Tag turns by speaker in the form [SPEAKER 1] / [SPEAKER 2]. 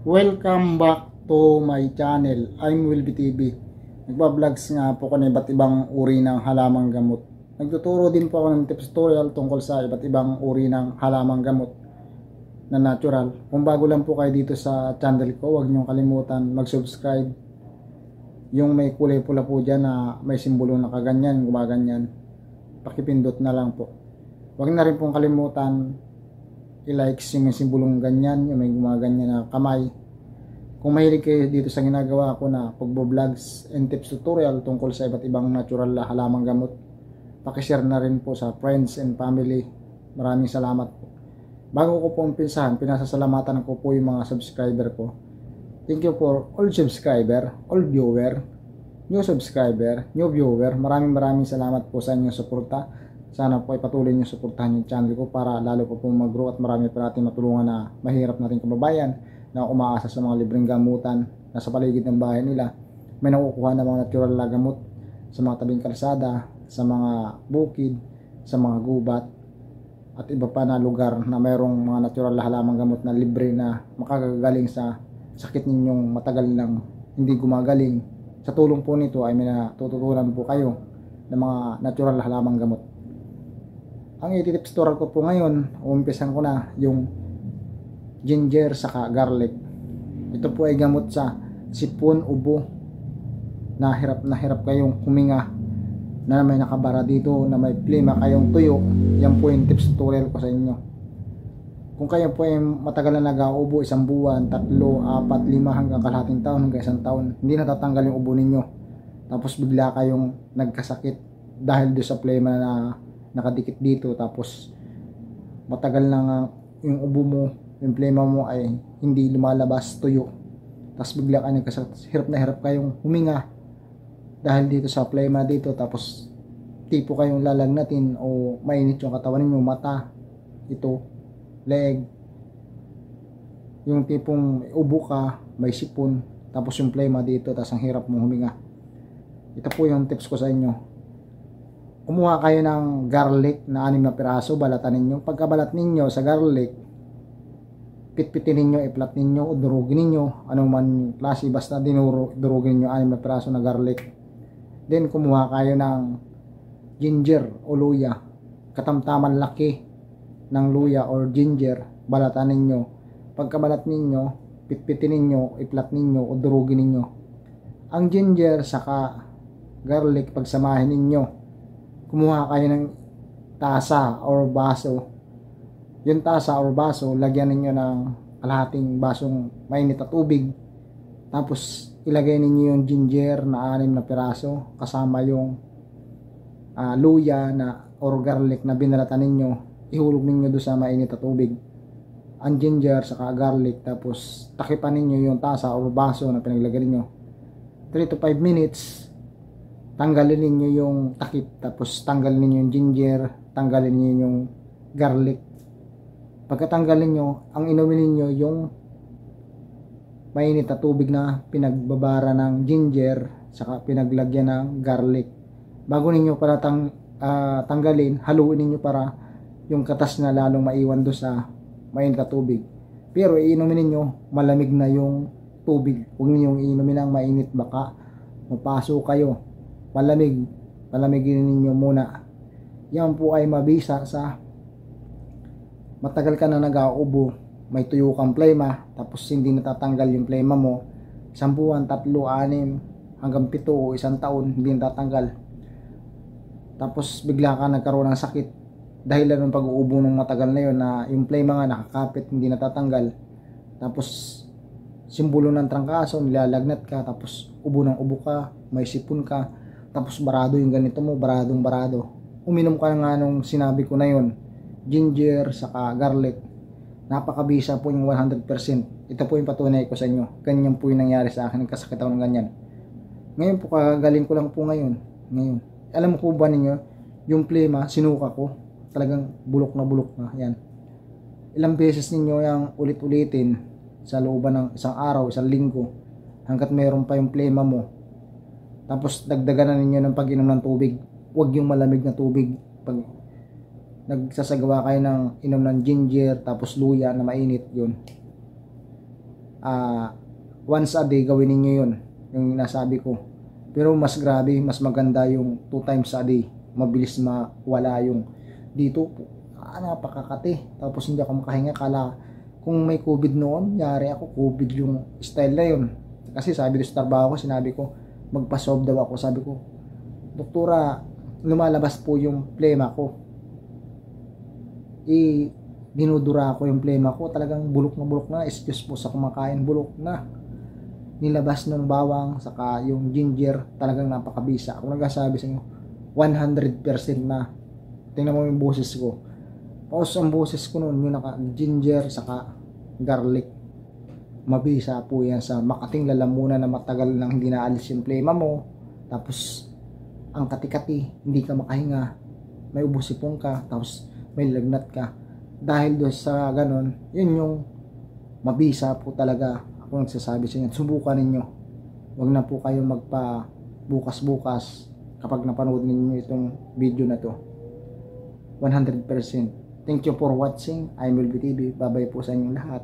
[SPEAKER 1] Welcome back to my channel. I'm Wilby TV. Nagba-vlogs nga po ko ng iba't ibang uri ng halamang gamot. Nagtuturo din po ako ng tips tutorial tungkol sa iba't ibang uri ng halamang gamot na natural. Kung bago lang po kayo dito sa channel ko, huwag niyong kalimutan mag-subscribe. Yung may kulay pula po dyan na may simbolo na kaganyan, gumaganyan, pakipindot na lang po. Huwag na rin pong kalimutan i-likes yung may simbolong ganyan, yung may gumaganyan na kamay. Kung mahilig kayo dito sa ginagawa ko na pagbo-vlogs and tips tutorial tungkol sa iba't ibang natural na halamang gamot, pakishare na rin po sa friends and family. Maraming salamat po. Bago ko po umpisahan, pinasasalamatan ko po yung mga subscriber ko. Thank you for all subscriber, all viewer, new subscriber, new viewer. Maraming salamat po sa inyong suporta. Sana po ay patuloy niyo suportahan yung channel ko para lalo po pong mag-grow at marami pa natin matulungan na mahirap natin kababayan na umaasa sa mga libreng gamutan na sa paligid ng bahay nila. May nakukuha ng mga natural na gamot sa mga tabing kalsada, sa mga bukid, sa mga gubat at iba pa na lugar na mayroong mga natural na halamang gamot na libre na makakagaling sa sakit ninyong matagal nang hindi gumagaling. Sa tulong po nito ay may natututunan po kayo ng mga natural na halamang gamot. Ang iti-tips tutorial ko po ngayon, umpisan ko na yung ginger saka garlic. Ito po ay gamot sa sipon, ubo, na hirap kayong huminga, na may nakabara dito, na may plema kayong tuyo. Yan po yung tips tutorial ko sa inyo. Kung kayo po ay matagal na nag-aubo, 1 buwan, 3, 4, 5 hanggang kalahating taon, hanggang 1 taon, hindi natatanggal yung ubo ninyo. Tapos bigla kayong nagkasakit dahil doon sa plema na nakadikit dito, tapos matagal na yung ubo mo, yung plema mo ay hindi lumalabas, tuyo, tapos bigla ka nagkasakit, hirap na hirap kayong huminga dahil dito sa plema dito, tapos tipo kayong lalagnatin o mainit yung katawan niyo, mata, ito, leg, yung tipong ubo ka, may sipon, tapos yung plema dito, tapos ang hirap mo huminga. Ito po yung tips ko sa inyo. Kumuha kayo ng garlic na 6 na piraso, balatan ninyo. Pagkabalat ninyo sa garlic, pitpitin ninyo, iplat ninyo, o durugin ninyo, anong man klase, basta durugin ninyo 6 na piraso na garlic. Then kumuha kayo ng ginger o luya, katamtaman laki ng luya or ginger, balatan ninyo. Pagkabalat ninyo, pitpitin ninyo, iplat ninyo, o durugin ninyo. Ang ginger saka garlic, pagsamahin ninyo. Kumuha kayo ng tasa or baso. Yung tasa or baso, lagyan ninyo ng kalahating basong mainit na tubig. Tapos ilagay ninyo yung ginger na 6 na piraso kasama yung luya na or garlic na binalatan ninyo. Ihulog ninyo doon sa mainit na tubig. Ang ginger saka garlic, tapos takipan ninyo yung tasa or baso na pinaglagay ninyo. 3 to 5 minutes. Tanggalin niyo yung takip, tapos tanggalin niyo yung ginger, tanggalin niyo yung garlic. Pagkatanggalin niyo, ang inumin niyo yung mainit na tubig na pinagbabara ng ginger saka pinaglagyan ng garlic. Bago niyo para tanggalin, haluin niyo para yung katas na lalong maiwan do sa mainit na tubig. Pero iinumin niyo malamig na yung tubig. Huwag niyo iinumin ng mainit, baka mapaso kayo. Palamigin ninyo muna. Yan po ay mabisa sa matagal ka na nag-aubo, may tuyo kang plema, tapos hindi natatanggal yung plema mo, 1 buwan, 3, 6 hanggang 7 o 1 taon hindi natatanggal. Tapos bigla ka nagkaroon ng sakit dahil ng pag-uubo ng matagal na yun, na yung plema nga nakakapit, hindi natatanggal. Tapos simbolo ng trangkaso, nilalagnat ka, tapos ubo ng ubo ka, may sipon ka, tapos barado yung ganito mo, barado. Uminom ka nga nung sinabi ko na yun, ginger saka garlic. Napakabisa po yung 100%. Ito po yung patunay ko sa inyo. Ganyan po yung nangyari sa akin, nagkasakit ako ng ganyan. Ngayon po, kagaling ko lang po ngayon. Alam mo po ba ninyo, yung plema, sinuka ko, talagang bulok na. Yan. Ilang beses ninyo yung ulit-ulitin sa looban ng 1 araw, 1 linggo, hanggat mayroon pa yung plema mo. Tapos dagdagan na ninyo ng pag-inom ng tubig. Huwag yung malamig na tubig. Pag nagsasagawa kayo ng inom ng ginger tapos luya na mainit, yun once a day gawin ninyo yun, yung nasabi ko. Pero mas grabe, mas maganda yung 2 times a day. Mabilis mawala yung dito po. Napakakati. Tapos hindi ako makahinga. Kala kung may COVID noon, yari ako, COVID yung style na yun. Kasi sabi ko sa trabaho ko, sinabi ko, magpa-solve daw ako. Sabi ko, doktora, lumalabas po yung plema ko. Dinudura ko yung plema ko. Talagang bulok na. Excuse po sa kumakain, bulok na. Nilabas ng bawang, saka yung ginger, talagang napakabisa. Kung nagsasabi sa inyo, 100% na. Tingnan mo yung boses ko. Tapos ang boses ko noon, yung naka-ginger, saka garlic. Mabisa po yan sa makating lalamunan na matagal nang hindi naalis yung plema mo. Tapos, ang kati-kati, hindi ka makahinga. May ubusipong ka, tapos may lagnat ka. Dahil doon sa ganon, yun yung mabisa po talaga. Ako nagsasabi sa inyo, subukan ninyo. Huwag na po kayong magpa bukas-bukas kapag napanood ninyo itong video na to. 100%. Thank you for watching. I'm Will TV. Bye-bye po sa inyong lahat.